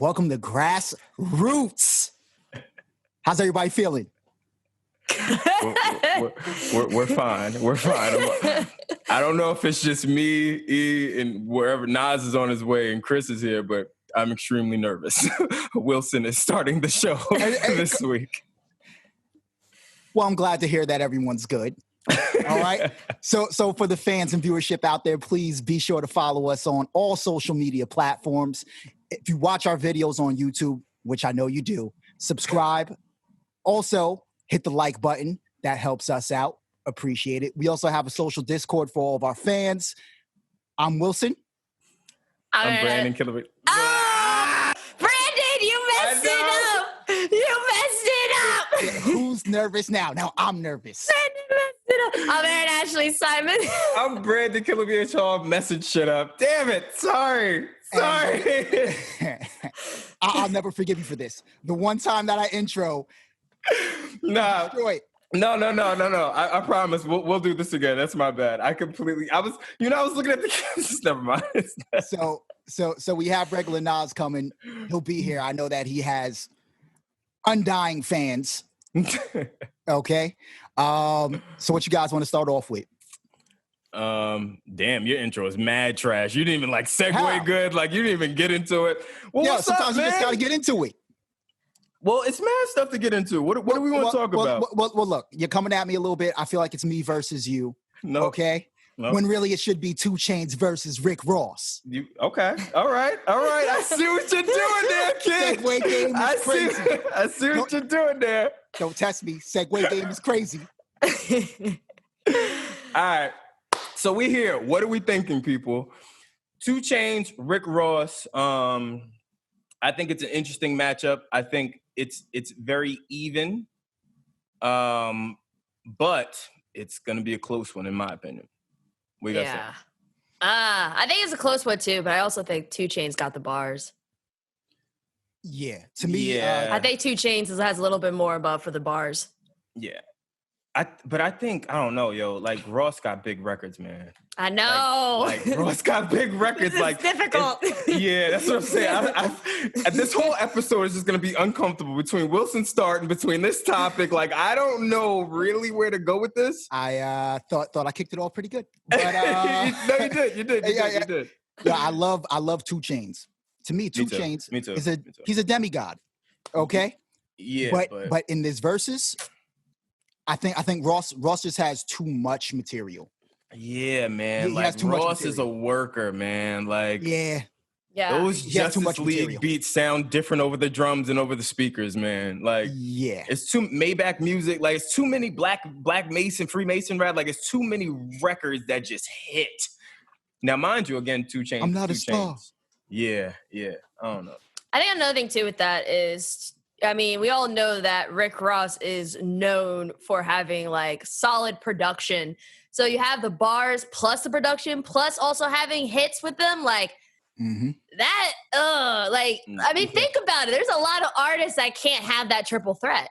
Welcome to Grassroots. How's everybody feeling? We're fine. We're fine. I don't know if it's just me, E, and wherever Nas is on his way and Chris is here, but I'm extremely nervous. Wylson is starting the show this week. Well, I'm glad to hear that everyone's good. All right. So for the fans and viewership out there, please be sure to follow us on all social media platforms. If you watch our videos on YouTube, which I know you do, subscribe. Also, hit the like button. That helps us out. Appreciate it. We also have a social Discord for all of our fans. I'm Wylson. I'm Brandon Killabh. Brandon, you messed it up. You messed it up. Who's nervous now? Now I'm nervous. Brandon messed it up. I'm Erin Ashley Simon. I'm Brandon Killabh. Y'all message shit up. Damn it. Sorry. I'll never forgive you for this. The one time that I intro. No. I promise. We'll do this again. That's my bad. I was looking at the kids. Never mind. So we have regular Nas coming. He'll be here. I know that he has undying fans. Okay. So what you guys want to start off with? Damn, your intro is mad trash. You didn't even segue good. You didn't even get into it. Well, yeah, sometimes you just got to get into it. Well, it's mad stuff to get into. What do we want to talk about? Well, look, you're coming at me a little bit. I feel like it's me versus you. No. Okay? No. When really it should be 2 Chainz versus Rick Ross. Okay. All right. I see what you're doing there, kid. Segway game is crazy. I see what you're doing there. Don't test me. Segway game is crazy. All right. So we here. What are we thinking, people? 2 Chainz, Rick Ross. I think it's an interesting matchup. I think it's very even, but it's going to be a close one in my opinion. What do you guys think? I think it's a close one too, but I also think 2 Chainz got the bars. Yeah, to me, I think 2 Chainz has a little bit more above for the bars. Yeah. But I think, I don't know, yo, Ross got big records, man. I know. Ross got big records. It's difficult. Yeah, that's what I'm saying. This whole episode is just going to be uncomfortable between Wylson starting, between this topic. I don't know really where to go with this. I thought I kicked it off pretty good. But, no, you did. You did. Yeah, I love 2 Chainz. To me, 2 Chainz he's a demigod. Okay? Yeah. But in this versus, I think Ross just has too much material. Yeah, man. Ross is a worker, man. Yeah. Those Justice League beats sound different over the drums and over the speakers, man. Yeah. It's too Maybach music. It's too many Black Mason, Freemason rap. It's too many records that just hit. Now, mind you, again, 2 Chainz. I'm not a star. Yeah. I don't know. I think another thing too with that is, we all know that Rick Ross is known for having solid production. So you have the bars plus the production plus also having hits with them. Think about it. There's a lot of artists that can't have that triple threat.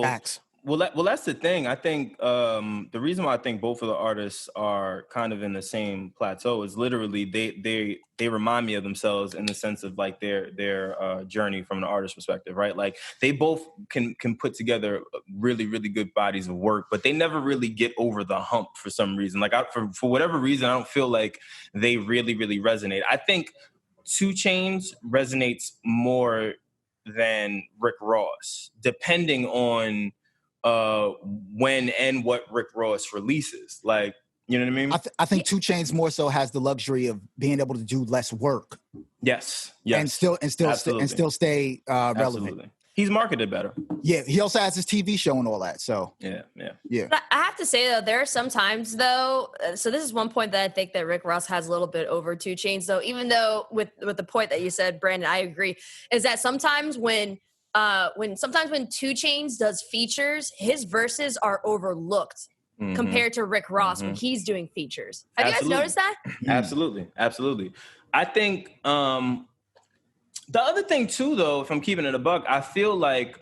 Facts. Well, that's the thing. I think the reason why I think both of the artists are kind of in the same plateau is literally they remind me of themselves in the sense of their journey from an artist perspective, right? They both can put together really, really good bodies of work, but they never really get over the hump for some reason. For whatever reason, I don't feel like they really, really resonate. I think 2 Chainz resonates more than Rick Ross, depending on when and what Rick Ross releases. You know what I mean? I think 2 Chainz more so has the luxury of being able to do less work. Yes. And still stay relevant. Absolutely. He's marketed better. Yeah, he also has his TV show and all that. So yeah. But I have to say though, there are some times though. So this is one point that I think that Rick Ross has a little bit over 2 Chainz though. Even though with the point that you said, Brandon, I agree. Is that sometimes when 2 Chainz does features, his verses are overlooked compared to Rick Ross when he's doing features. Have you guys noticed that? Absolutely. I think the other thing too, though, if I'm keeping it a buck, I feel like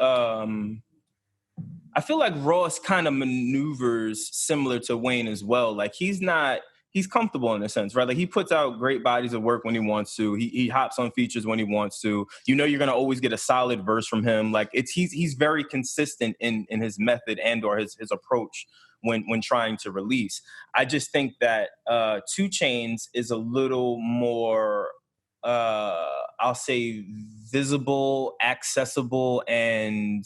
Ross kind of maneuvers similar to Wayne as well. He's not he's comfortable in a sense, right? Like he puts out great bodies of work when he wants to. He hops on features when he wants to. You know, you're gonna always get a solid verse from him. Like he's very consistent in his method and or his approach when trying to release. I just think that 2 Chainz is a little more I'll say visible, accessible, and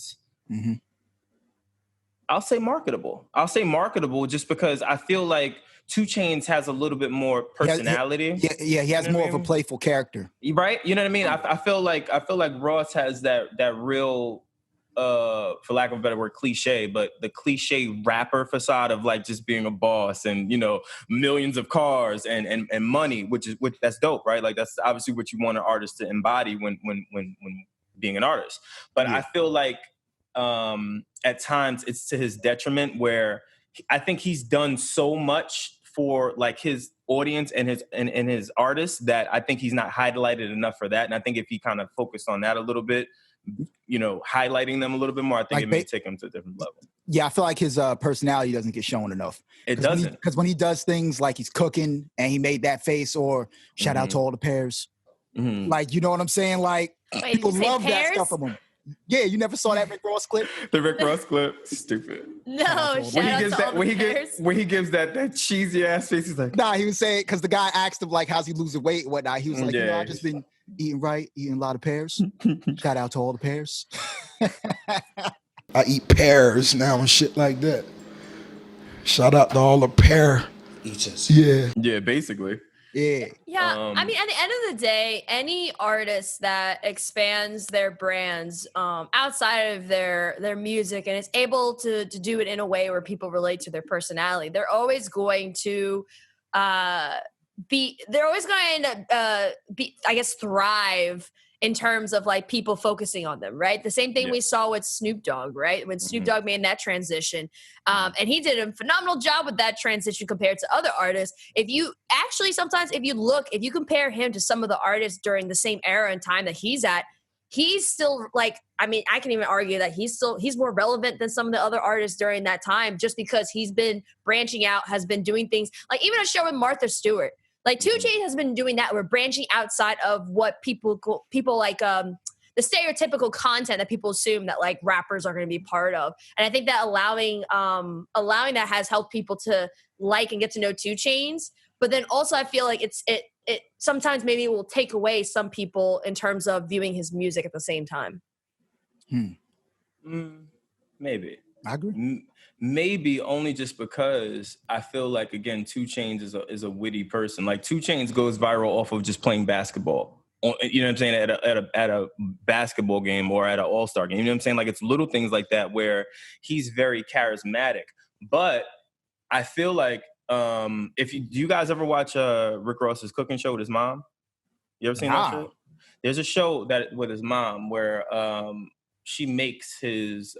I'll say marketable. I'll say marketable just because I feel like 2 Chainz has a little bit more personality. He has more of a playful character. Right? You know what I mean? I feel like Ross has that real for lack of a better word, cliche, but the cliche rapper facade of like just being a boss and, you know, millions of cars and money, which that's dope, right? Like that's obviously what you want an artist to embody when being an artist. But I feel like at times it's to his detriment where I think he's done so much for like his audience and his artists that I think he's not highlighted enough for that. And I think if he kind of focused on that a little bit, you know, highlighting them a little bit more, I think like it may take him to a different level. Yeah, I feel like his personality doesn't get shown enough. It doesn't. Because when he does things like he's cooking and he made that face, or shout out to all the pears. Like, you know what I'm saying? Like, people love that stuff from him. Yeah, you never saw that Rick Ross clip? The Rick Ross clip? Stupid. No, when he gives that cheesy ass face, he's like, nah, he was saying, because the guy asked him, like, how's he losing weight and whatnot. He was like, you know, I've just been eating a lot of pears. Shout out to all the pears. I eat pears now and shit like that. Shout out to all the pear eaters. Yeah. Yeah, basically. Yeah. Yeah. I mean, at the end of the day, any artist that expands their brands outside of their music and is able to do it in a way where people relate to their personality, they're always going to be, I guess, thrive in terms of like people focusing on them, right? The same thing we saw with Snoop Dogg, right? When Snoop Dogg made that transition, and he did a phenomenal job with that transition compared to other artists. If you compare him to some of the artists during the same era and time that he's at, he's still like, I mean, I can even argue that he's more relevant than some of the other artists during that time, just because he's been branching out, has been doing things like even a show with Martha Stewart. Like 2 Chainz has been doing that. We're branching outside of what people like the stereotypical content that people assume that like rappers are going to be part of. And I think that allowing that has helped people to like and get to know 2 Chainz. But then also I feel like it sometimes maybe will take away some people in terms of viewing his music at the same time. Maybe. I agree. Maybe only just because I feel like, again, 2 Chainz is a witty person. Like 2 Chainz goes viral off of just playing basketball. You know what I'm saying? At a basketball game or at an all-star game. You know what I'm saying? Like it's little things like that where he's very charismatic. But I feel like do you guys ever watch Rick Ross's cooking show with his mom? You ever seen that show? There's a show that with his mom where she makes his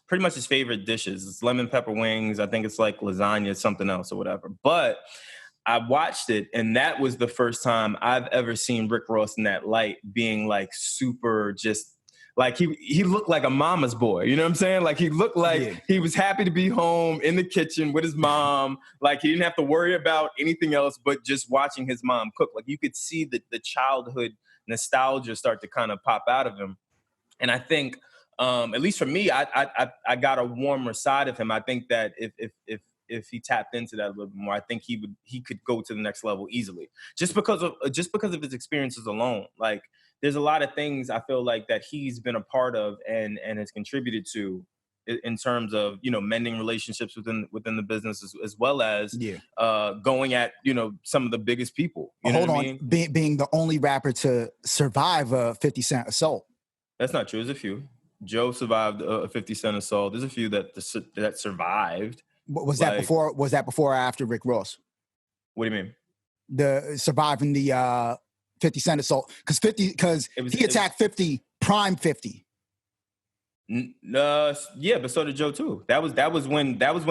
pretty much his favorite dishes. It's lemon pepper wings. I think it's like lasagna, something else or whatever. But I watched it, and that was the first time I've ever seen Rick Ross in that light, being like super just like he looked like a mama's boy. You know what I'm saying? Like he looked like he was happy to be home in the kitchen with his mom. Like he didn't have to worry about anything else but just watching his mom cook. Like you could see the childhood nostalgia start to kind of pop out of him. And I think, at least for me, I got a warmer side of him. I think that if he tapped into that a little bit more, I think he could go to the next level easily. Just because of his experiences alone. Like there's a lot of things I feel like that he's been a part of and has contributed to in terms of, you know, mending relationships within the business as well as going at, you know, some of the biggest people. You know what I mean? Being the only rapper to survive a 50 Cent assault. That's not true. There's a few. Joe survived a 50 Cent assault. There's a few that survived. Was that before? Was that before or after Rick Ross? What do you mean? The surviving the 50 Cent assault because he attacked 50 prime 50. Yeah, but so did Joe too. That's when what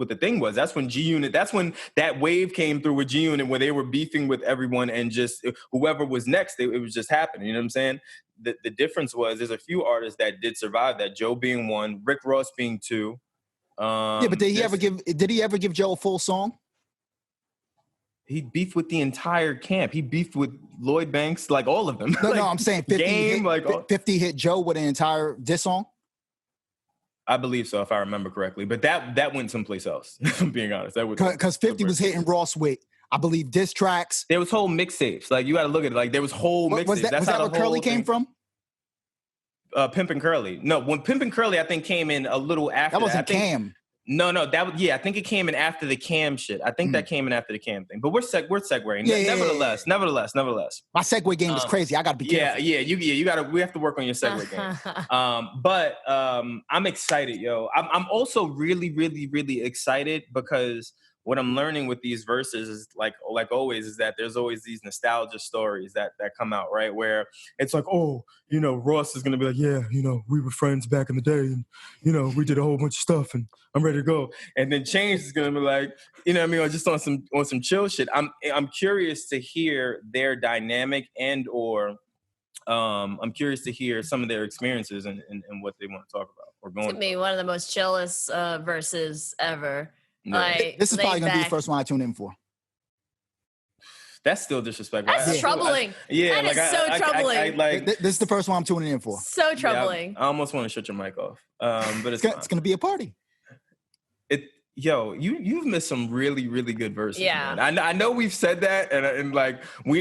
the thing was. That's when G-Unit, that's when that wave came through with G-Unit where they were beefing with everyone and just whoever was next, it was just happening. You know what I'm saying? The difference was there's a few artists that did survive that, Joe being one, Rick Ross being two, But did he ever give Joe a full song? He beefed with the entire camp. He beefed with Lloyd Banks, like all of them. No, I'm saying 50 hit Joe with an entire diss song. I believe so, if I remember correctly. But that went someplace else. If I'm being honest, because 50 was hitting Ross with, I believe, diss tracks. There was whole mixtapes. Like you got to look at it. Like there was whole mixtapes. Was that where Curly came from? Pimp and Curly. No, when Pimp and Curly, I think came in a little after. That wasn't Cam. No, that was I think it came in after the Cam shit. I think that came in after the Cam thing. But we're segueing. Nevertheless. My segue game is crazy. I gotta be careful. You gotta. We have to work on your segue game. But I'm excited, yo. I'm also really, really, really excited because what I'm learning with these verses is like always is that there's always these nostalgia stories that come out, right? Where it's like, oh, Ross is gonna be like, yeah, we were friends back in the day, and we did a whole bunch of stuff, and I'm ready to go. And then Chainz is gonna be like, or just on some chill shit. I'm curious to hear their dynamic or I'm curious to hear some of their experiences and what they want to talk about or going. To me, one of the most chillest verses ever. Yeah. Like, this is probably going to be the first one I tune in for. That's still disrespectful. That's troubling. That is so troubling. This is the first one I'm tuning in for. So troubling. I almost want to shut your mic off. But it's going to be a party. You've missed some really, really good verses. Yeah. Man. I know we've said that, and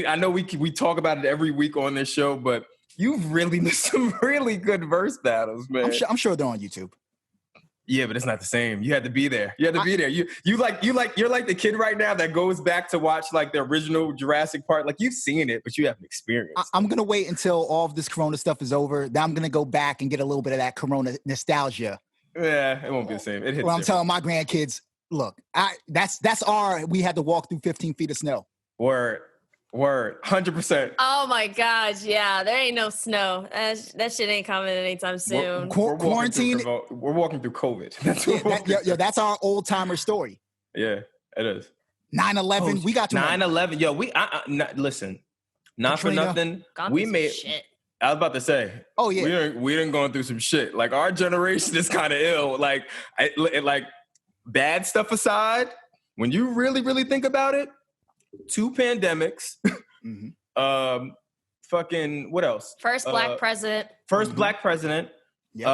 I know we talk about it every week on this show, but you've really missed some really good verse battles, man. I'm sure they're on YouTube. Yeah, but it's not the same. You had to be there. You're like the kid right now that goes back to watch like the original Jurassic Park. Like you've seen it, but you haven't experienced. I'm gonna wait until all of this Corona stuff is over. Then I'm gonna go back and get a little bit of that Corona nostalgia. Yeah, it won't be the same. It hits. Well, I'm telling my grandkids, look, we had to walk through 15 feet of snow. Word, 100%. Oh my gosh, yeah, there ain't no snow. That shit ain't coming anytime soon. Quarantine. We're walking through COVID. That's that's our old timer story. Yeah, it is. 9/11. We got to 9/11. Yo, listen. Not Katrina. For nothing. We made. Shit. I was about to say. Oh yeah. We done gone through some shit. Like our generation is kind of ill. Like bad stuff aside, when you really, really think about it. 2 pandemics. Mm-hmm. Fucking what else? First black president. First black president. Yep.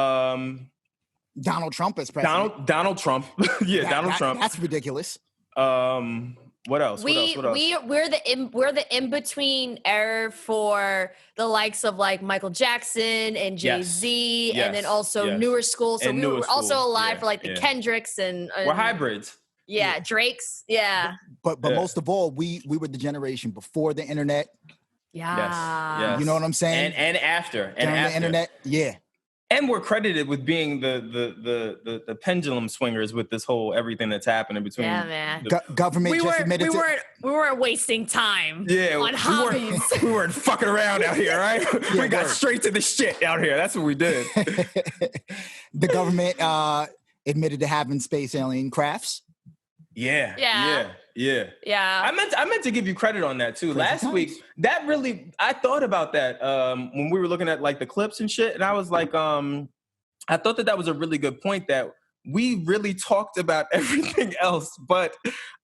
Donald Trump as president. Donald Trump. Yeah, Donald Trump. That's ridiculous. What else? We're the in between era for the likes of like Michael Jackson and Jay-Z, and then also newer school. So we were also alive for like the Kendricks and we're hybrids. Yeah, Drake's. Yeah. But most of all, we were the generation before the internet. Yeah. Yes. You know what I'm saying? And after. During the internet. Yeah. And we're credited with being the pendulum swingers with this whole everything that's happening between. Yeah, man. Government admitted we weren't wasting time on hobbies. We weren't fucking around out here, right? Yeah, we got straight to the shit out here. That's what we did. The government admitted to having space alien crafts. Yeah. I meant to give you credit on that too. Last week, that really, I thought about that when we were looking at like the clips and shit, and I was like, I thought that was a really good point that we really talked about everything else, but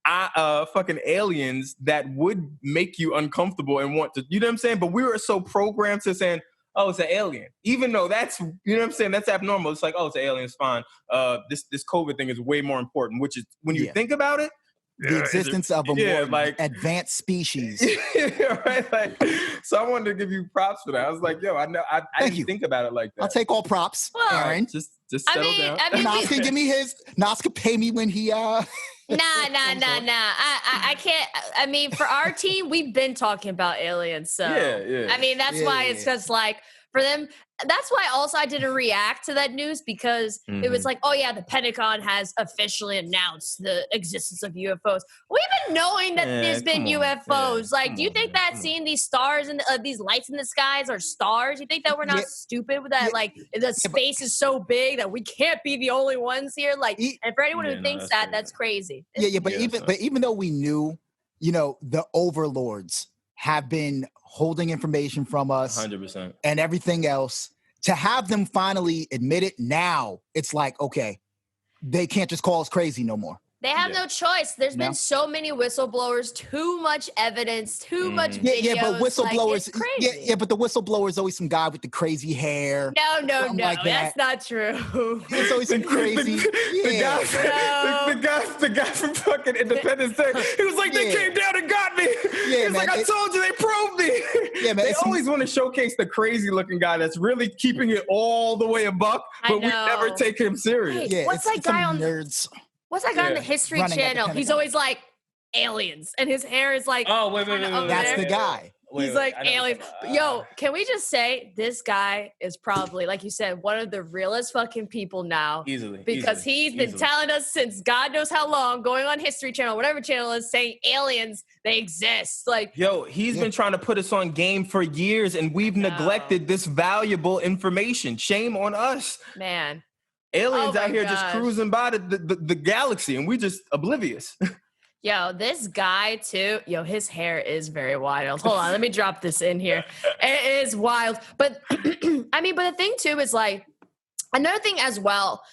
fucking aliens that would make you uncomfortable and want to, you know what I'm saying? But we were so programmed to saying, oh, it's an alien. Even though that's, you know what I'm saying, that's abnormal. It's like, oh, it's an alien, it's fine. This COVID thing is way more important, which is, when you think about it, the existence of a more advanced species. Right? So I wanted to give you props for that. I was like, yo, I know, I didn't think about it like that. I'll take all props, Aaron. Just settle down. Nas can give me his. Nas can pay me when he. Nah. I can't. I mean, for our team, we've been talking about aliens. So I mean, that's why it's just like for them. That's why also I didn't react to that news because it was like, oh yeah, the Pentagon has officially announced the existence of UFOs. We've been knowing that there's been UFOs. Like, do you think that seeing these stars and these lights in the skies are stars? You think that we're not stupid with that? Like, the space is so big that we can't be the only ones here. Like, and for anyone who thinks that's crazy. But even though we knew, the overlords have been holding information from us 100% and everything else, to have them finally admit it now, it's like, okay, they can't just call us crazy no more. They have no choice. There's been so many whistleblowers, too much evidence, too much videos. Yeah, but whistleblowers. Like, it's crazy. Yeah, but the whistleblower is always some guy with the crazy hair. No, like that's not true. It's always some crazy. The guy from fucking Independence Day. He was like, they came down and got me. Yeah, He's like, I told you, they probed me. Yeah, man, they always want to showcase the crazy looking guy that's really keeping it all the way a buck, but we never take him serious. Hey, what's that guy on nerds? What's that guy on the History Channel? He's always like aliens, and his hair is like. Oh, wait. That's the guy. He's like aliens. Yo, can we just say this guy is probably, like you said, one of the realest fucking people now. Easily. Because he's been telling us since God knows how long, going on History Channel, whatever channel is, saying aliens, they exist. Like, yo, he's been trying to put us on game for years, and we've neglected this valuable information. Shame on us. Man. Aliens out here just cruising by the galaxy, and we just oblivious. Yo, this guy too. Yo, his hair is very wild. Hold on, let me drop this in here. It is wild, but I mean, but the thing too is like another thing as well.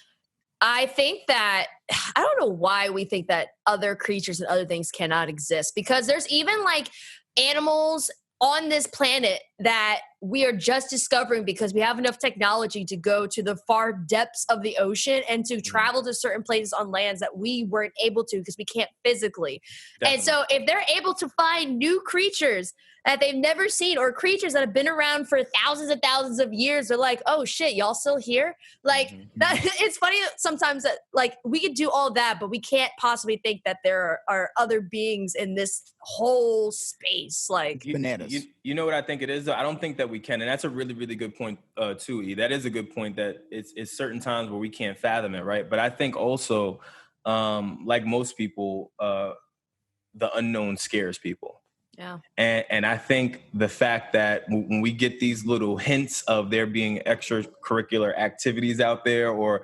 I think that I don't know why we think that other creatures and other things cannot exist, because there's even like animals on this planet that we are just discovering because we have enough technology to go to the far depths of the ocean and to travel to certain places on lands that we weren't able to because we can't physically. Definitely. And so if they're able to find new creatures that they've never seen, or creatures that have been around for thousands and thousands of years, they're like, oh shit, y'all still here? Like that. It's funny sometimes that like we could do all that, but we can't possibly think that there are other beings in this whole space. Like bananas. You know what I think it is though? I don't think that we can, and that's a really, really good point too, E. That is a good point, that it's certain times where we can't fathom it, right? But I think also, like most people, the unknown scares people. Yeah. And I think the fact that when we get these little hints of there being extracurricular activities out there, or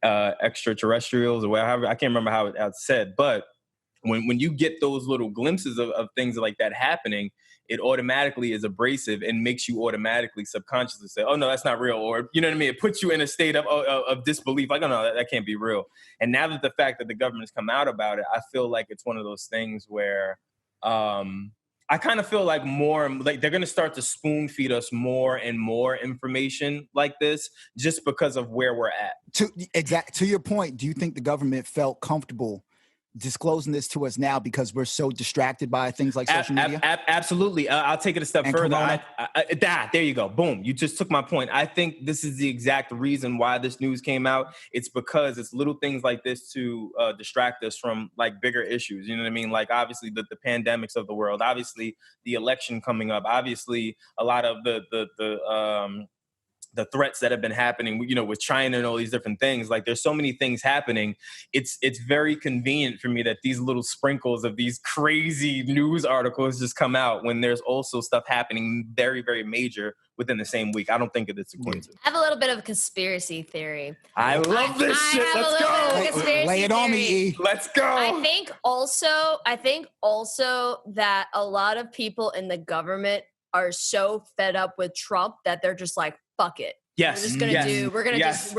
extraterrestrials, or whatever, I can't remember how it's said, but when you get those little glimpses of things like that happening, it automatically is abrasive and makes you automatically subconsciously say, oh no, that's not real. Or, you know what I mean? It puts you in a state of disbelief. Like, oh no, that can't be real. And now that the fact that the government's come out about it, I feel like it's one of those things where, I kind of feel like more like they're going to start to spoon feed us more and more information like this just because of where we're at. To your point, do you think the government felt comfortable disclosing this to us now because we're so distracted by things like social media? Absolutely. I'll take it a step further. There you go. Boom. You just took my point. I think this is the exact reason why this news came out. It's because it's little things like this to distract us from like bigger issues. You know what I mean? Like obviously the pandemics of the world, obviously the election coming up, obviously a lot of the threats that have been happening, you know, with China and all these different things. Like there's so many things happening. It's very convenient for me that these little sprinkles of these crazy news articles just come out when there's also stuff happening very, very major within the same week. I don't think it's a coincidence. I have a little bit of a conspiracy theory. I love this shit. Let's go. Lay it on me, E. Let's go. I think also that a lot of people in the government are so fed up with Trump that they're just like, fuck it. Yes. We're gonna just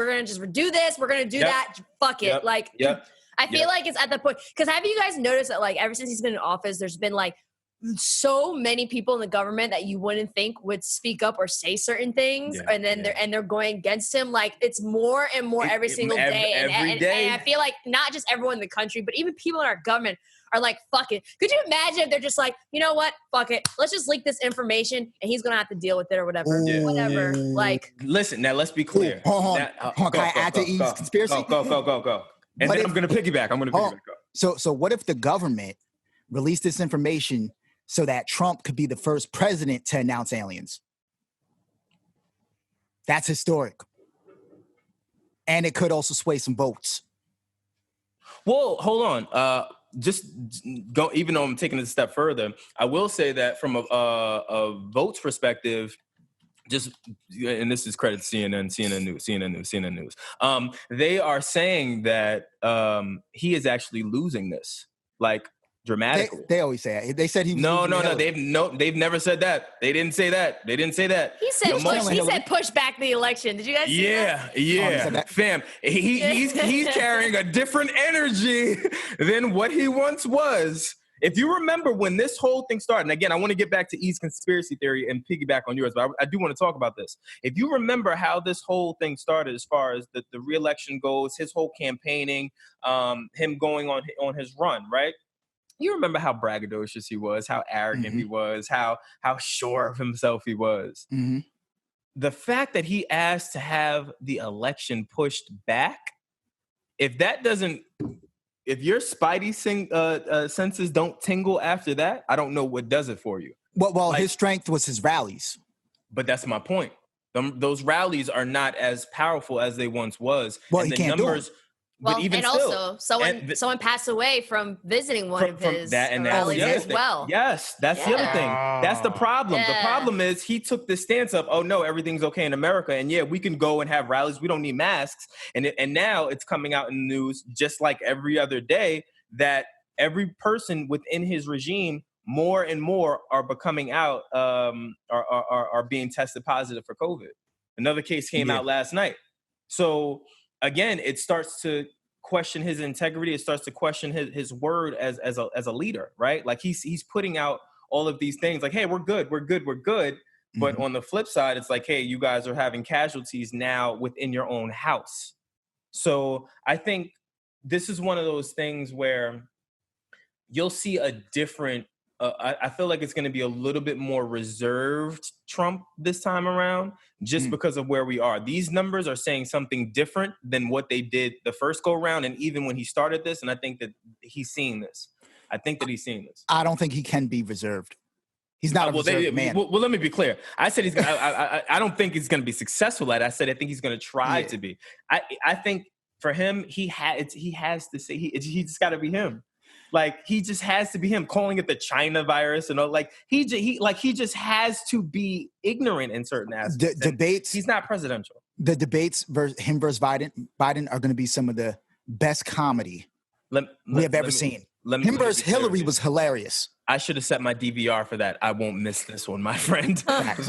do this. We're gonna do that. Fuck it. I feel like it's at the point, because have you guys noticed that like ever since he's been in office, there's been like so many people in the government that you wouldn't think would speak up or say certain things, and then they're going against him. Like it's more and more every single day. Every day. And I feel like not just everyone in the country, but even people in our government are like, fuck it. Could you imagine if they're just like, you know what? Fuck it. Let's just leak this information and he's going to have to deal with it or whatever. Whatever. Like, listen, now let's be clear. Hold on. Can I add to Eve's conspiracy? Go. And then I'm going to piggyback. So what if the government released this information so that Trump could be the first president to announce aliens? That's historic. And it could also sway some votes. Well, hold on. Just go. Even though I'm taking it a step further, I will say that from a votes perspective, and this is credit to CNN News. They are saying that he is actually losing this. Like dramatically. They always say it. They said he was No. Hillary. They've never said that. They didn't say that. He said push back the election. Did you guys see that? Yeah. Fam, he's carrying a different energy than what he once was. If you remember when this whole thing started, and again, I want to get back to E's conspiracy theory and piggyback on yours, but I do want to talk about this. If you remember how this whole thing started as far as the re-election goes, his whole campaigning, him going on his run, right? You remember how braggadocious he was, how arrogant he was, how sure of himself he was. Mm-hmm. The fact that he asked to have the election pushed back, if your spidey senses don't tingle after that, I don't know what does it for you. Well, his strength was his rallies. But that's my point. Those rallies are not as powerful as they once was. Well, and he the can't numbers, do it. Well, but even and still, also someone passed away from visiting one of his rallies as well. Yes, that's the other thing. That's the problem. Yeah. The problem is he took the stance of, oh no, everything's okay in America, and yeah, we can go and have rallies. We don't need masks. And now it's coming out in the news just like every other day that every person within his regime, more and more, are becoming out, are being tested positive for COVID. Another case came out last night. So again, it starts to question his integrity. It starts to question his word as a leader, right? Like he's putting out all of these things like, hey, we're good. But on the flip side, it's like, hey, you guys are having casualties now within your own house. So I think this is one of those things where you'll see a different, I feel like it's going to be a little bit more reserved Trump this time around, just because of where we are. These numbers are saying something different than what they did the first go round, and even when he started this. And I think that he's seeing this. I don't think he can be reserved. He's not a reserved man. Well, let me be clear. I said he's going. I don't think he's going to be successful at it. I said I think he's going to try to be. I think for him, he has to say he just got to be him. Like he just has to be him, calling it the China virus and all. Like he just has to be ignorant in certain aspects. Debates. He's not presidential. The debates him versus Biden are going to be some of the best comedy we have ever seen. Him versus Hillary was hilarious. I should have set my DVR for that. I won't miss this one, my friend.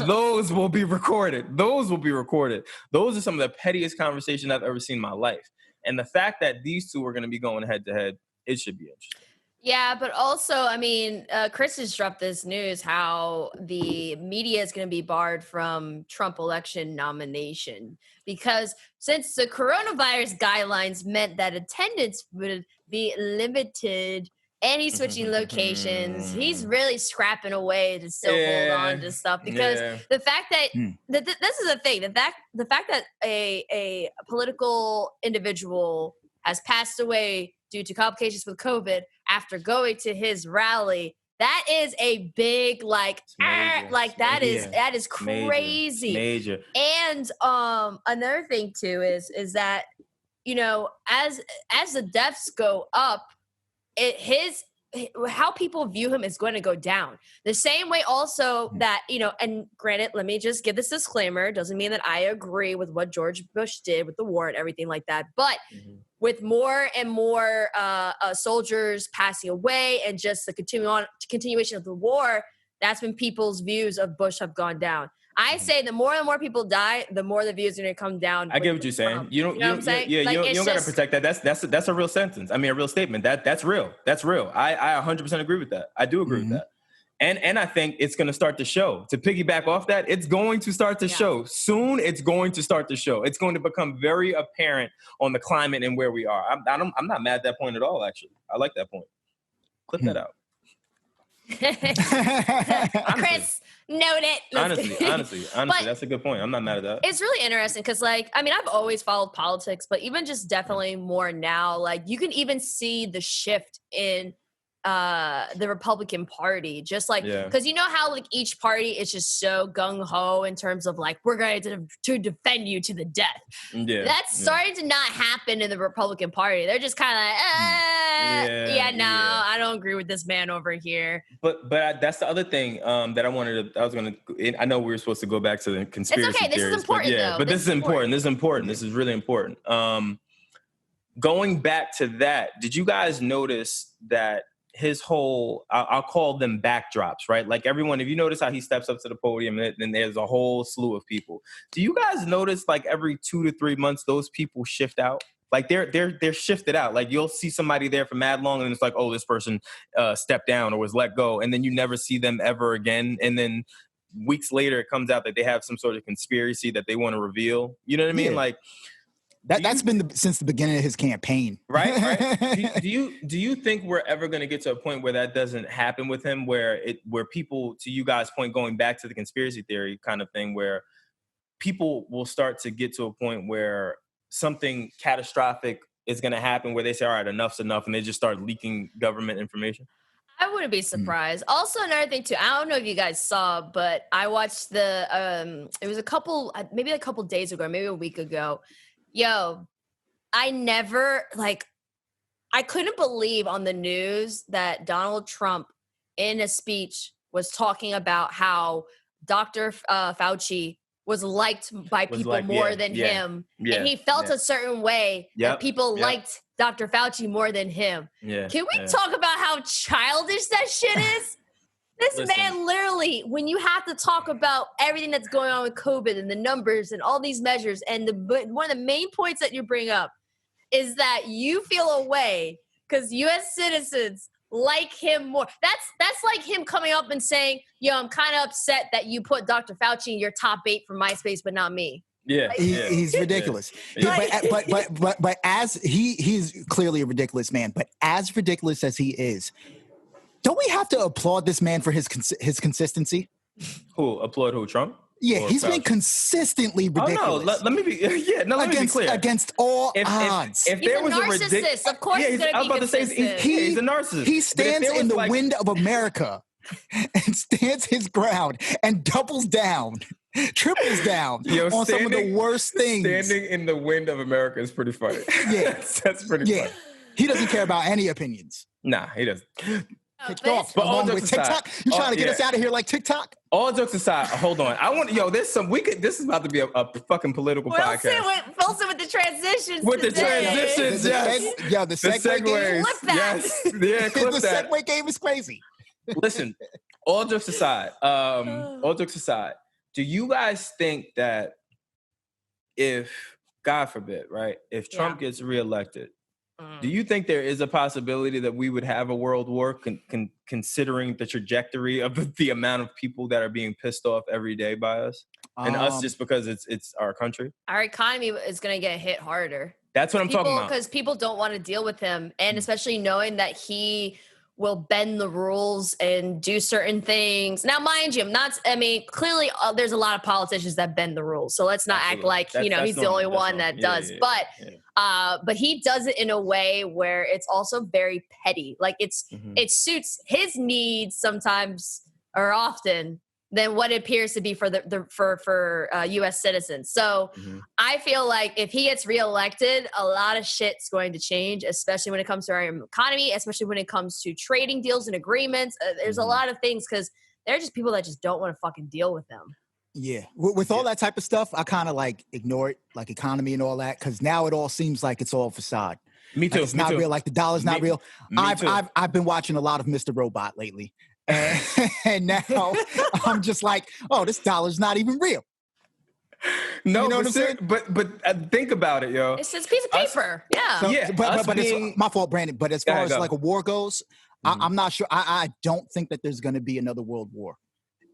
Those will be recorded. Those are some of the pettiest conversations I've ever seen in my life. And the fact that these two are going to be going head to head, it should be interesting. Yeah, but also, I mean, Chris has dropped this news how the media is going to be barred from Trump election nomination because since the coronavirus guidelines meant that attendance would be limited and he's switching locations, he's really scrapping away to still hold on to stuff because the fact that this is the thing, the fact that a political individual has passed away due to complications with COVID after going to his rally, that is a big that is crazy. Major. And another thing too is that, you know, as the deaths go up, how people view him is going to go down. The same way also that, you know, and granted, let me just give this disclaimer. Doesn't mean that I agree with what George Bush did with the war and everything like that. But with more and more soldiers passing away and just the continuation of the war, that's when people's views of Bush have gone down. I say the more and more people die, the more the views are going to come down. I get what you're saying. You don't got to protect that. That's a real sentence. I mean, a real statement. That's real. That's real. I 100% agree with that. I do agree with that. And I think it's going to start to show. To piggyback off that, it's going to start to show. Soon, it's going to start to show. It's going to become very apparent on the climate and where we are. I'm not mad at that point at all, actually. I like that point. Clip that out. Chris, note it. Honestly, that's a good point. I'm not mad at that. It's really interesting because, like, I mean, I've always followed politics, but even just definitely more now, like, you can even see the shift in the Republican Party, just like, because you know how like each party is just so gung-ho in terms of like, we're going to defend you to the death. That's starting to not happen in the Republican Party. They're just kind of like, I don't agree with this man over here. But that's the other thing that I know we were supposed to go back to the conspiracy theories. This is important though. But this is important. This is really important. Going back to that, did you guys notice that his whole, I'll call them backdrops, right? Like everyone, if you notice how he steps up to the podium, then there's a whole slew of people. Do you guys notice like every 2 to 3 months, those people shift out? Like they're shifted out. Like you'll see somebody there for mad long and it's like, oh, this person stepped down or was let go. And then you never see them ever again. And then weeks later, it comes out that they have some sort of conspiracy that they want to reveal. You know what I mean? Yeah. Like, That's been since the beginning of his campaign. Right. do you think we're ever going to get to a point where that doesn't happen with him, where people, to you guys' point, going back to the conspiracy theory kind of thing, where people will start to get to a point where something catastrophic is going to happen, where they say, all right, enough's enough, and they just start leaking government information? I wouldn't be surprised. Also, another thing too, I don't know if you guys saw, but I watched it was maybe a couple days ago, maybe a week ago. Yo, I couldn't believe on the news that Donald Trump in a speech was talking about how Dr. Fauci was liked by people more than him. And he felt a certain way that people liked Dr. Fauci more than him. Can we talk about how childish that shit is? This man literally, when you have to talk about everything that's going on with COVID and the numbers and all these measures, and one of the main points that you bring up is that you feel a way because U.S. citizens like him more. That's like him coming up and saying, yo, I'm kind of upset that you put Dr. Fauci in your top 8 for MySpace, but not me. Yeah, he's ridiculous. But as he's clearly a ridiculous man, but as ridiculous as he is, don't we have to applaud this man for his consistency? Who? Applaud who? Trump? Yeah, he's been consistently ridiculous. Oh, no, let me be clear. Against all odds. If there was a narcissist, of course he's going to be consistent. He's a narcissist. He stands in the wind of America and stands his ground and doubles down, triples down on some of the worst things. Standing in the wind of America is pretty funny. Yeah. That's pretty funny. He doesn't care about any opinions. Nah, he doesn't. Kicked off along with TikTok. You trying to get us out of here like TikTok? All jokes aside, hold on. This is about to be a fucking political podcast. Wylson with the transitions. With the transitions, yes. The segue game. Yes. Yeah, clip the that. segue game is crazy. Listen, all jokes aside, do you guys think that if, God forbid, right, if Trump gets reelected, do you think there is a possibility that we would have a world war considering the trajectory of the amount of people that are being pissed off every day by us and us just because it's our country? Our economy is going to get hit harder. That's what I'm talking about. Because people don't want to deal with him. And especially knowing that he will bend the rules and do certain things. Now, mind you, clearly there's a lot of politicians that bend the rules. So let's not act like, he's the only one that does. But he does it in a way where it's also very petty. Like it suits his needs sometimes or often than what it appears to be for for U.S. citizens. So I feel like if he gets reelected, a lot of shit's going to change, especially when it comes to our economy, especially when it comes to trading deals and agreements. There's a lot of things because there are just people that just don't want to fucking deal with them. Yeah. With all that type of stuff, I kind of like ignore it, like economy and all that, because now it all seems like it's all facade. Me too. Like it's not real. Like the dollar's not real. I've been watching a lot of Mr. Robot lately. And now I'm just like, oh, this dollar's not even real. No, you know what I'm saying? But think about it, yo. It's a piece of paper. But it's my fault, Brandon. But as far as like a war goes, I'm not sure. I don't think that there's going to be another world war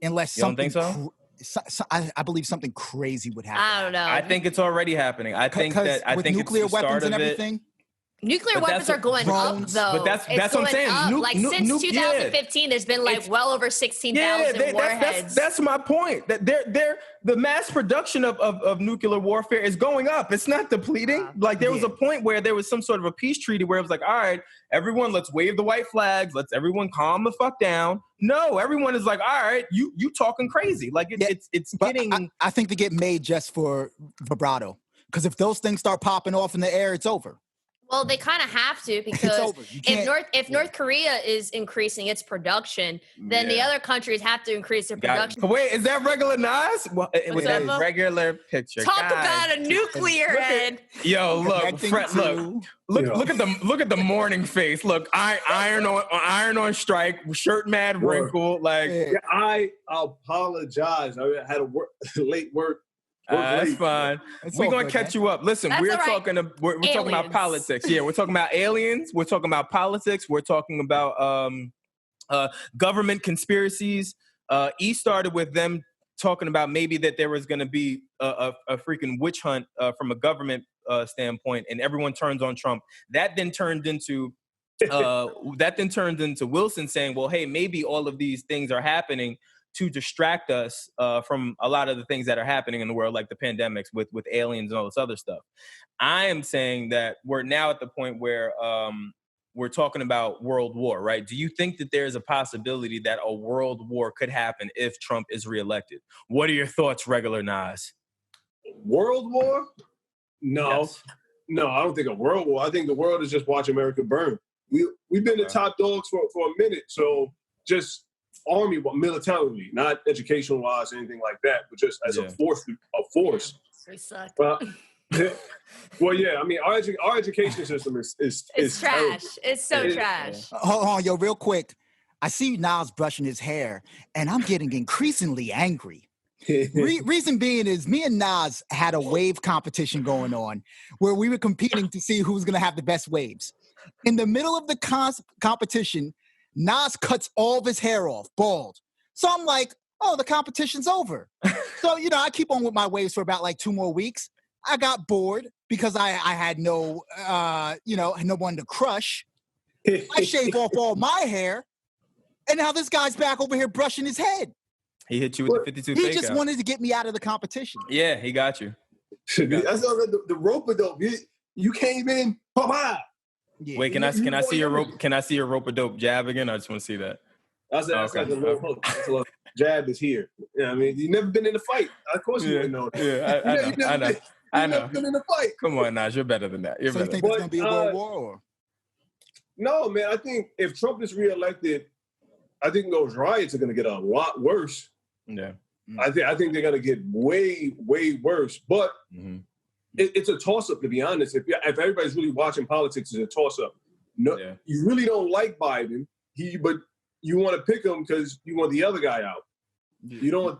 unless something. You don't think so? I believe something crazy would happen. I don't know. I think it's already happening. I think with nuclear weapons and everything. Nuclear weapons are going up, though. But that's what I'm saying. Since 2015, there's been well over 16,000 warheads. That's my point. That the mass production of nuclear warfare is going up. It's not depleting. There was a point where there was some sort of a peace treaty where it was like, all right, everyone, let's wave the white flags. Let's everyone calm the fuck down. No, everyone is like, all right, you talking crazy. It's getting. I think they get made just for vibrato. Because if those things start popping off in the air, it's over. Well, they kind of have to, because over. You can't- if North Korea is increasing its production, then the other countries have to increase their production. Wait, is that regular Nas? Well, with that, a Mo? regular picture. Talk Guys. about a nuclear head. Yo, look, Connecting Fred, to- look at the morning face. Look, iron on strike, shirt mad wrinkle. Like, Yeah, I apologize. I had a late work. that's late. fine. It's We're all gonna good, catch man. you up. Listen, That's we're all right. talking about Aliens. politics. Yeah, we're talking about aliens. We're talking about politics. We're talking about government conspiracies. E started with them talking about maybe that there was going to be a freaking witch hunt from a government standpoint, and everyone turns on Trump. That then turned into Wylson saying, well, hey, maybe all of these things are happening to distract us from a lot of the things that are happening in the world, like the pandemics with aliens and all this other stuff. I am saying that we're now at the point where we're talking about world war, right? Do you think that there's a possibility that a world war could happen if Trump is reelected? What are your thoughts, regular Nas? World war? No. Yes. No, I don't think a world war. I think the world is just watch America burn. We've been the top dogs for a minute. So just army, militarily, not education wise, anything like that, but just as a force. We suck. Well, yeah. I mean, our education system is It's trash. terrible. It's so trash. Hold on, yo, real quick. I see Nas brushing his hair, and I'm getting increasingly angry. Reason being is me and Nas had a wave competition going on where we were competing to see who's going to have the best waves. In the middle of the competition, Nas cuts all of his hair off, bald. So I'm like, oh, the competition's over. So, I keep on with my waves for about like 2 more weeks. I got bored because I had no one to crush. I shave off all my hair, and now this guy's back over here brushing his head. He hit you with the 52 He fake just out. wanted to get me out of the competition. Yeah, he got you. That's not the rope-a-dope. You came in, pop. Yeah. Wait, can I see your rope? Can I see your rope-a-dope jab again? I just want to see that. That's Okay. like a little hook. That's a little jab is here. Yeah, I mean, you never been in a fight. Of course you wouldn't know that. Yeah, I know. You've never been in a fight. Come on, Nas, you're better than that. You're So you better. think it's going to be a world war? Or? No, man. I think if Trump is reelected, I think those riots are going to get a lot worse. Yeah. I think they're going to get way, way worse. But it's a toss-up, to be honest. If everybody's really watching politics, it's a toss-up. No, you really don't like Biden, but you want to pick him because you want the other guy out. You don't.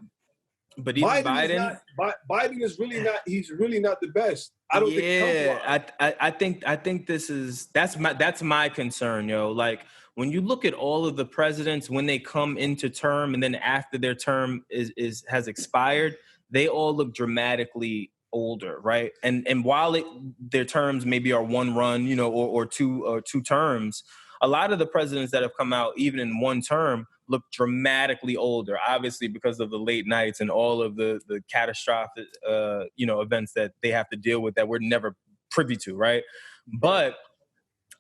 But even Biden is really not. He's really not the best. I don't think. I think that's my concern, yo. Like when you look at all of the presidents when they come into term and then after their term has expired, they all look dramatically older, right? And while their terms maybe are one run, or two terms, a lot of the presidents that have come out even in one term look dramatically older, obviously because of the late nights and all of the catastrophic events that they have to deal with that we're never privy to, right? But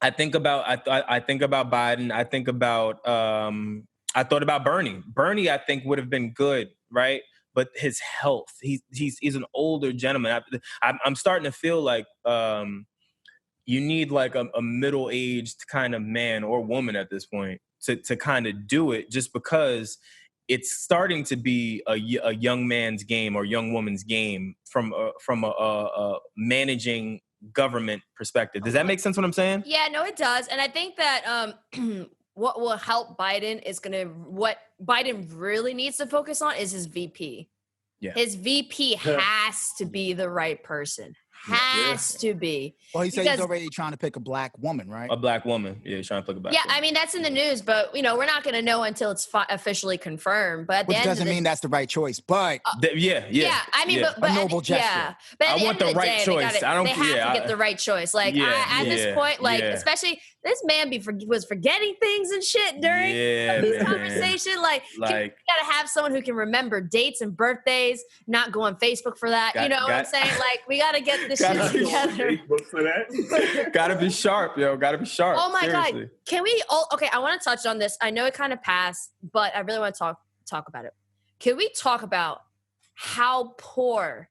I think about Biden. I think about I thought about Bernie. Bernie, I think, would have been good, right? But his health, he's an older gentleman. I'm starting to feel like you need like a middle-aged kind of man or woman at this point to kind of do it, just because it's starting to be a young man's game or young woman's game from a managing government perspective. Does that make sense what I'm saying? Yeah, no, it does. And I think that what will help Biden is what Biden really needs to focus on is his VP. Yeah. His VP has to be the right person. Has to be. Well, he said he's already trying to pick a black woman, right? A black woman. Yeah, he's trying to pick a black woman. I mean, that's in the news, but, we're not going to know until it's officially confirmed. But at Which the end doesn't mean that's the right choice, but... Yeah, I mean, but a noble gesture. Yeah, but at I want the right choice. They have to get the right choice. Like, at this point, especially, this man was forgetting things and shit during this conversation. Like, you got to have someone who can remember dates and birthdays, not go on Facebook for that. You know what I'm saying? Like, we got to get this shit together. Facebook for that. Gotta be sharp, yo. Gotta be sharp. Oh my Seriously. God. Can we okay, I want to touch on this. I know it kind of passed, but I really want to talk about it. Can we talk about how poor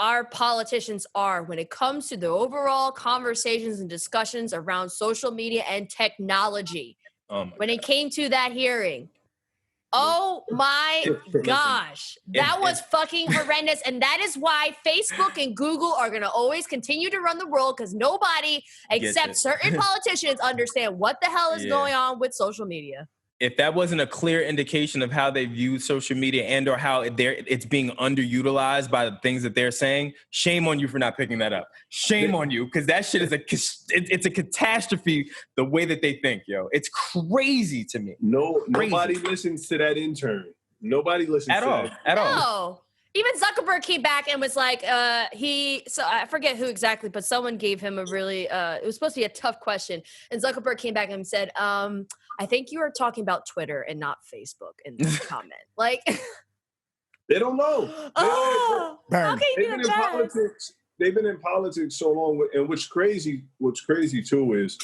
our politicians are when it comes to the overall conversations and discussions around social media and technology. When it came to that hearing, oh my gosh, that was fucking horrendous. And that is why Facebook and Google are going to always continue to run the world, because nobody except certain politicians understand what the hell is going on with social media. If that wasn't a clear indication of how they view social media and or how it's being underutilized by the things that they're saying, shame on you for not picking that up. Shame on you, because that shit is it's a catastrophe the way that they think, yo. It's crazy to me. Nobody listens to that intern. Nobody listens at all. No. Even Zuckerberg came back and was like, so I forget who exactly, but someone gave him a really, it was supposed to be a tough question. And Zuckerberg came back and said, I think you are talking about Twitter and not Facebook in this comment. Like, they don't know. How can you do that? They've been in politics so long, and what's crazy too is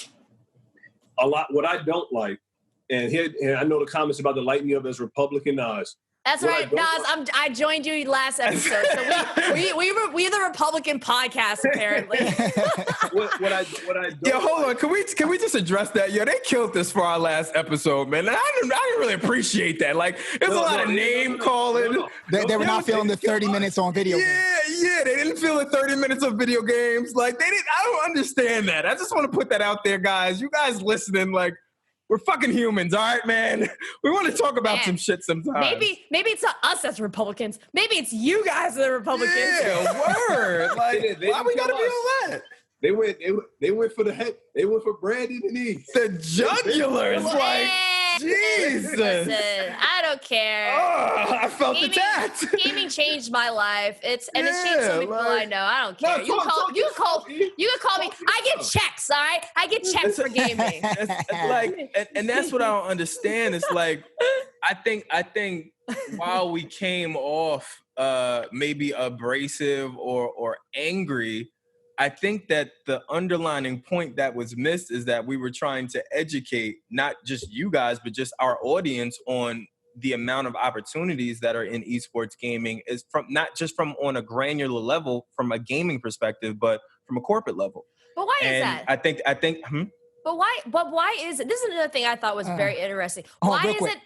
a lot. What I don't like, and I know the comments about the light me up as Republican Nas. That's right, Nas. I joined you last episode, so we're the Republican podcast apparently. what I don't. Yeah, hold on. Can we just address that? Yo, they killed this for our last episode, man. I didn't really appreciate that. Like, there's a lot of name calling. They were not feeling the 30 minutes on video games. Yeah, they didn't feel the 30 minutes of video games. Like, they didn't. I don't understand that. I just want to put that out there, guys. You guys listening, like, we're fucking humans, all right, man? We want to talk about some shit sometimes. Maybe it's not us as Republicans. Maybe it's you guys that are Republicans. Yeah, word. Like, why we gotta be on that? They went for the head. They went for Brandon and E. The jugulars, like, Jesus. Listen, I don't care. Oh, I felt the tat. Gaming changed my life. It's changed so many people I know. I don't care. You can call me. I get checks, all right? I get checks for gaming. And that's what I don't understand. It's like, I think while we came off maybe abrasive or angry, I think that the underlining point that was missed is that we were trying to educate not just you guys, but just our audience on the amount of opportunities that are in esports gaming, is from not just from on a granular level, from a gaming perspective, but from a corporate level. But why is that? I think. But why is it? This is another thing I thought was very interesting. Why is it?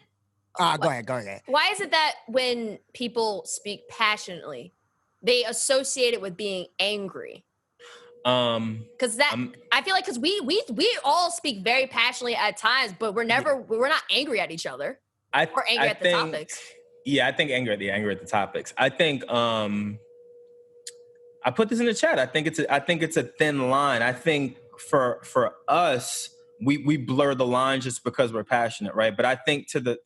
Go ahead. Why is it that when people speak passionately, they associate it with being angry? Because I feel like we all speak very passionately at times, but we're not angry at each other. We're angry at the topics. Yeah, I think angry at the topics. I think I put this in the chat. I think it's a thin line. I think for us, we blur the line just because we're passionate, right? But I think to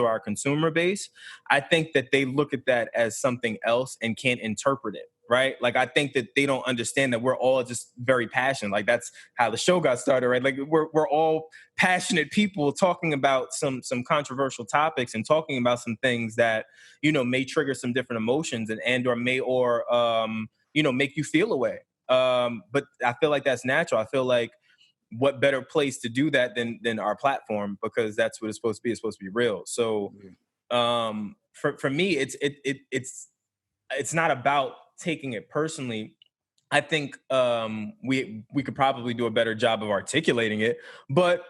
our consumer base, I think that they look at that as something else and can't interpret it. Right? Like, I think that they don't understand that we're all just very passionate. Like, that's how the show got started, right? Like, we're all passionate people talking about some controversial topics and talking about some things that, may trigger some different emotions and or may make you feel a way. But I feel like that's natural. I feel like what better place to do that than our platform, because that's what it's supposed to be. It's supposed to be real. So for me, it's not about taking it personally. I think we could probably do a better job of articulating it, but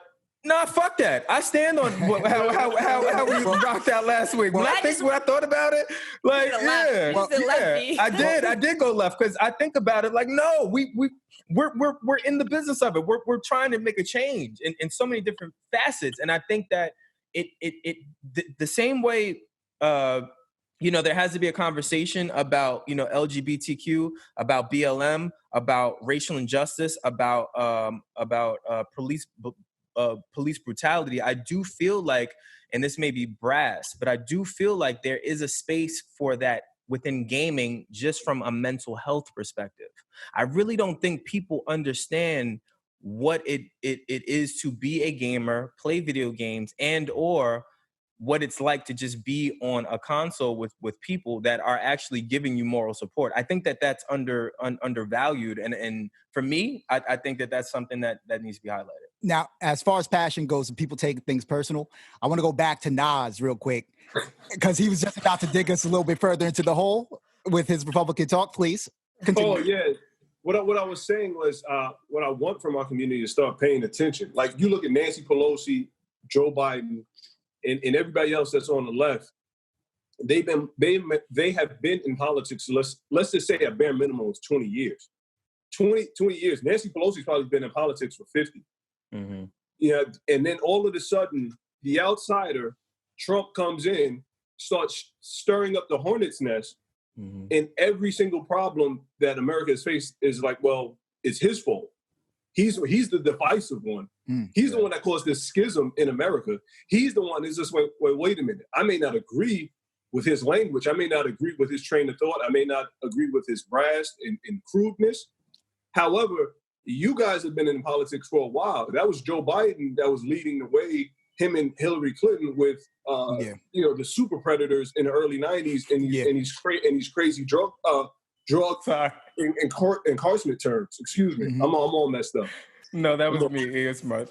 nah, fuck that. I stand on how we rocked out last week. When I thought about it, like, I did go left, because I think about it like, no, we're in the business of it. We're trying to make a change in so many different facets, and I think that the same way. There has to be a conversation about, LGBTQ, about BLM, about racial injustice, about police brutality. I do feel like, and this may be brass, but I do feel like there is a space for that within gaming, just from a mental health perspective. I really don't think people understand what it is to be a gamer, play video games, and or what it's like to just be on a console with people that are actually giving you moral support. I think that that's undervalued. And for me, I think that that's something that needs to be highlighted. Now, as far as passion goes and people take things personal, I want to go back to Nas real quick, because he was just about to dig us a little bit further into the hole with his Republican talk, please. Continue. Oh yeah. What I was saying was what I want from our community is start paying attention. Like you look at Nancy Pelosi, Joe Biden, and everybody else that's on the left. They have been in politics. Let's just say a bare minimum is 20 years. 20 years. Nancy Pelosi's probably been in politics for 50. Mm-hmm. Yeah, and then all of a sudden, the outsider, Trump, comes in, starts stirring up the hornet's nest, and every single problem that America has faced is like, well, it's his fault. He's the divisive one. He's the one that caused this schism in America. He's the one that's just wait a minute. I may not agree with his language. I may not agree with his train of thought. I may not agree with his brass and crudeness. However, you guys have been in politics for a while. That was Joe Biden that was leading the way, him and Hillary Clinton with, the super predators in the early 90s and these crazy drug incarcerate terms. Excuse me. I'm all messed up. No, that was me. It's my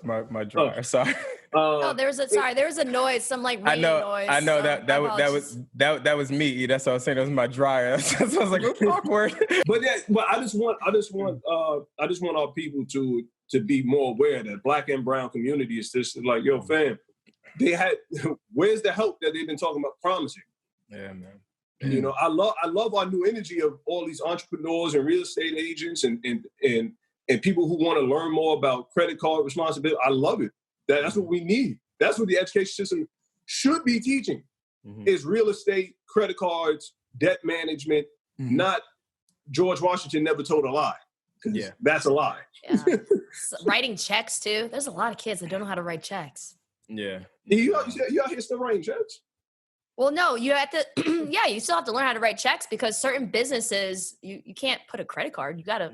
dryer. Sorry. There was a noise, some like rain noise. I know that was me. That's what I was saying. That was my dryer. So I was like, it's awkward. But I just want our people to be more aware that Black and brown community is just like, yo, fam, where's the help that they've been talking about promising? Yeah, man. You know, I love our new energy of all these entrepreneurs and real estate agents and people who want to learn more about credit card responsibility. I love it. That's what we need. That's what the education system should be teaching is real estate, credit cards, debt management, not George Washington never told a lie. Yeah. That's a lie. Yeah. Writing checks too. There's a lot of kids that don't know how to write checks. Yeah. You out here still writing checks? Well, no, you have to, you still have to learn how to write checks because certain businesses, you can't put a credit card. You gotta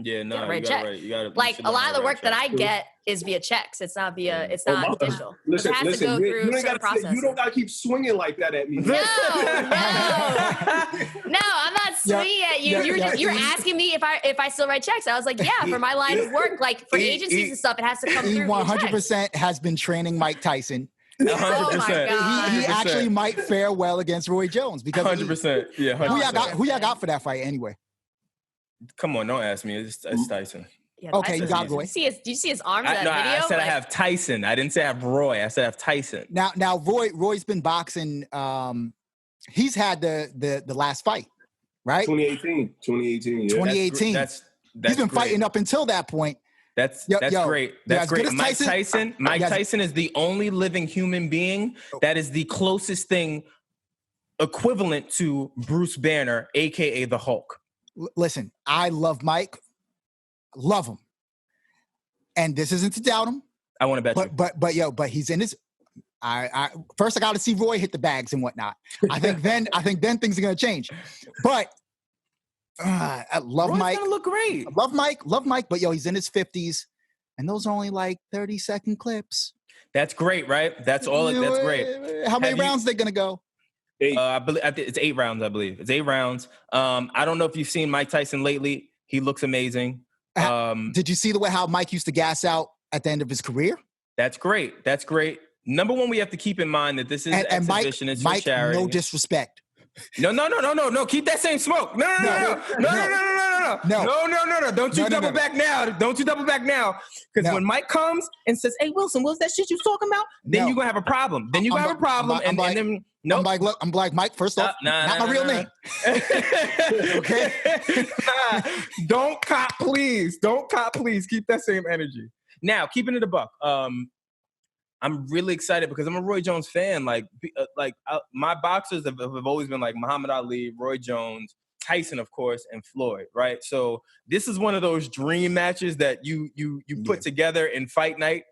write checks. Like a lot of the work that I get is via checks. It's not digital. Listen, it has to go through certain processes. You don't gotta keep swinging like that at me. No, I'm not swinging at you. You're asking me if I still write checks. I was like, yeah, for my line of work, like for agencies and stuff, it has to come through. 100% has been training Mike Tyson. 100%. Oh my God. He actually might fare well against Roy Jones because 100%. Yeah, 100%. Who y'all got for that fight anyway? Come on, don't ask me. It's Tyson. Yeah, okay, you got Roy. Do you see his arms in that video? I said I have Tyson. I didn't say I have Roy. I said I have Tyson. Now Roy's been boxing. He's had the last fight, right? 2018. Yeah. 2018. That's he's been fighting up until that point. That's great. That's great. Mike Tyson is the only living human being that is the closest thing equivalent to Bruce Banner, aka the Hulk. Listen, I love Mike. Love him. And this isn't to doubt him. I want to bet you. But he's in his first I gotta see Roy hit the bags and whatnot. I think then things are gonna change. But I love Roy's Mike. Gonna look great. Love Mike, but he's in his 50s, and those are only like 30-second clips. That's great, right? That's all. That's great. How many rounds they gonna go? 8. I believe it's 8 rounds. I believe it's 8 rounds. I don't know if you've seen Mike Tyson lately. He looks amazing. Did you see the way how Mike used to gas out at the end of his career? That's great. Number one, we have to keep in mind that this is an exhibition. It's for charity. No disrespect. No. Keep that same smoke. No. Don't you double back now. Don't you double back now. Because when Mike comes and says, "Hey, Wylson, what's that shit you talking about?" Then you're gonna have a problem. I'm like, Mike, first off, not my real name. Okay. Don't cop, please. Keep that same energy. Now, keeping it a buck. I'm really excited because I'm a Roy Jones fan. My boxers have always been like Muhammad Ali, Roy Jones, Tyson, of course, and Floyd, right? So this is one of those dream matches that you put together in fight night,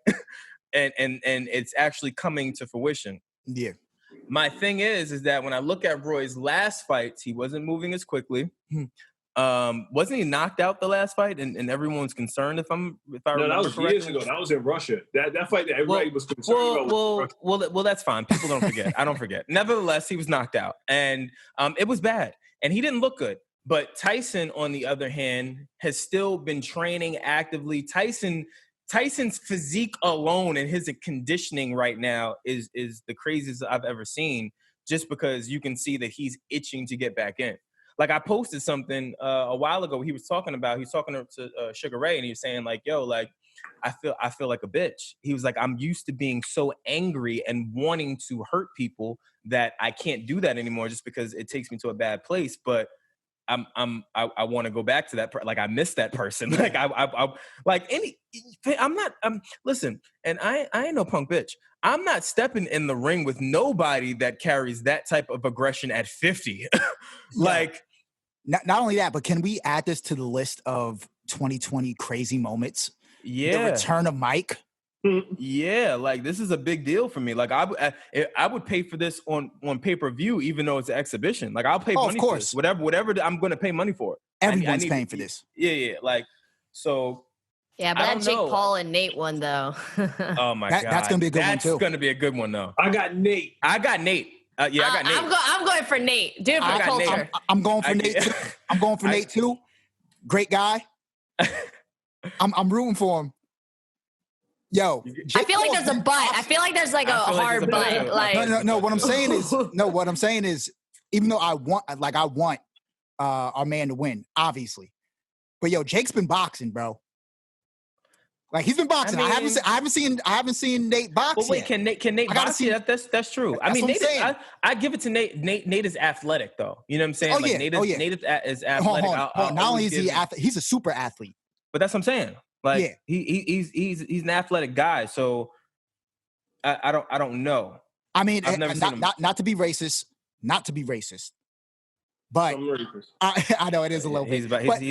and it's actually coming to fruition. Yeah. My thing is that when I look at Roy's last fights, he wasn't moving as quickly. Wasn't he knocked out the last fight and everyone's concerned if I remember that was correctly? Years ago. That was in Russia. That fight that everybody was concerned about. Well, that's fine. People don't forget. I don't forget. Nevertheless, he was knocked out and it was bad and he didn't look good. But Tyson, on the other hand, has still been training actively. Tyson's physique alone and his conditioning right now is the craziest I've ever seen, just because you can see that he's itching to get back in. like I posted something a while ago. He was talking to Sugar Ray, and he was saying like, yo, like I feel like a bitch. He was like, I'm used to being so angry and wanting to hurt people that I can't do that anymore just because it takes me to a bad place. But I want to go back to that. Like I miss that person. Like listen, and I ain't no punk bitch. I'm not stepping in the ring with nobody that carries that type of aggression at 50. Like, not only that, but can we add this to the list of 2020 crazy moments? Yeah. The return of Mike. Yeah, like this is a big deal for me. Like I would pay for this on pay-per-view, even though it's an exhibition. Like I'll pay money for this. Whatever I'm going to pay money for it. Everyone's paying for this. Yeah. Like, so. Yeah, but that Jake Paul and Nate one though. Oh my God. That's going to be a good one too. That's going to be a good one though. I got Nate. I got Nate. I got Nate. I'm going for Nate. Do it for the culture. I'm going for Nate too. I'm going for Nate too. Great guy. I'm rooting for him. Yo, I feel like there's a butt. I feel like there's like a hard butt. Like no. What I'm saying is, even though I want our man to win, obviously, but yo, Jake's been boxing, bro. Like he's been boxing. I haven't seen Nate box. But wait, can Nate box? Yeah, that's true. I mean, Nate. I give it to Nate. Nate is athletic, though. You know what I'm saying? Nate is athletic. Hold on. Not only is he athlete, he's a super athlete. But that's what I'm saying. Like he's an athletic guy, so I don't know. I mean, not to be racist, but I know it is a little bit. He's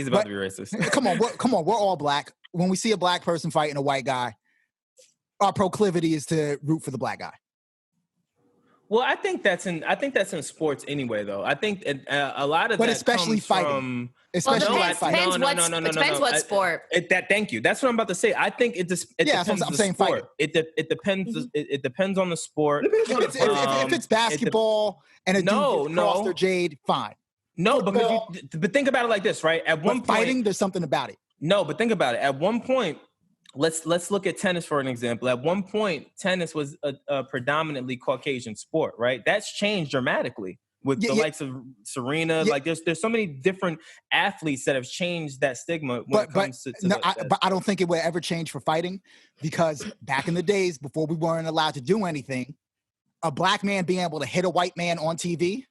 about to be racist. Come on, we're all black. When we see a black person fighting a white guy, our proclivity is to root for the black guy. Well, I think that's in sports anyway, though. I think a lot of but that especially comes fighting. from. Especially depends what sport. Thank you. That's what I'm about to say. I think it depends on the sport. It depends. Mm-hmm. It depends on the sport. If it's basketball and a dude across their jade, fine. No, but think about it like this, right? At one point, fighting, there's something about it. No, but think about it. At one point, let's look at tennis for an example. At one point, tennis was a predominantly Caucasian sport, right? That's changed dramatically. With the likes of Serena, like there's so many different athletes that have changed that stigma when it comes to but I don't think it would ever change for fighting, because back in the days before we weren't allowed to do anything, a black man being able to hit a white man on TV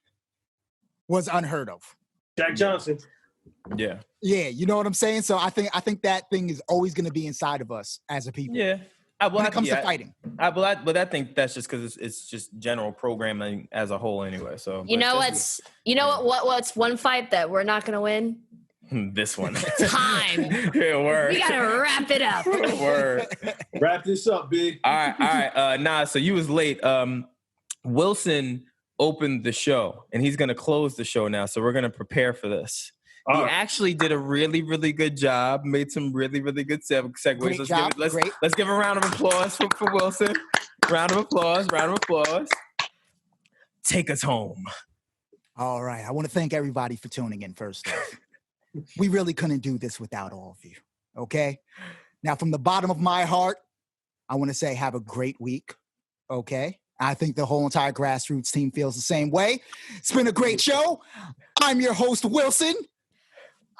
was unheard of. Jack Johnson. Yeah, you know what I'm saying? So I think that thing is always going to be inside of us as a people. Yeah. When it comes to fighting. But I think that's just because it's just general programming as a whole anyway. So what's one fight that we're not gonna win? This one. Time. Yeah, word. We gotta wrap it up. Word. Wrap this up, big. All right. So you was late. Wylson opened the show, and he's gonna close the show now. So we're gonna prepare for this. He actually did a really, really good job. Made some really, really good segues. Let's give a round of applause for Wylson. Round of applause. Take us home. All right. I want to thank everybody for tuning in first off. We really couldn't do this without all of you. Okay? Now, from the bottom of my heart, I want to say have a great week. Okay? I think the whole entire grassroots team feels the same way. It's been a great show. I'm your host, Wylson.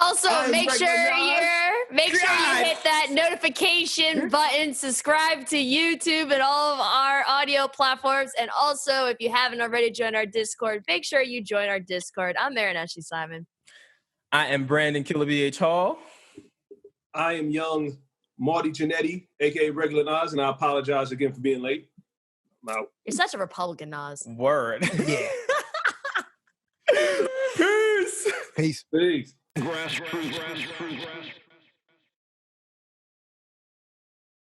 Also, make sure you hit that notification button, subscribe to YouTube and all of our audio platforms. And also, if you haven't already joined our Discord, make sure you join our Discord. I'm Erin Ashley Simon. I am Brandon Killabh Hall. I am young Marty Jannetty, a.k.a. Regular Nas, and I apologize again for being late. I'm out. You're such a Republican, Nas. Word. Yeah. Peace. Peace. Peace. Grassroots.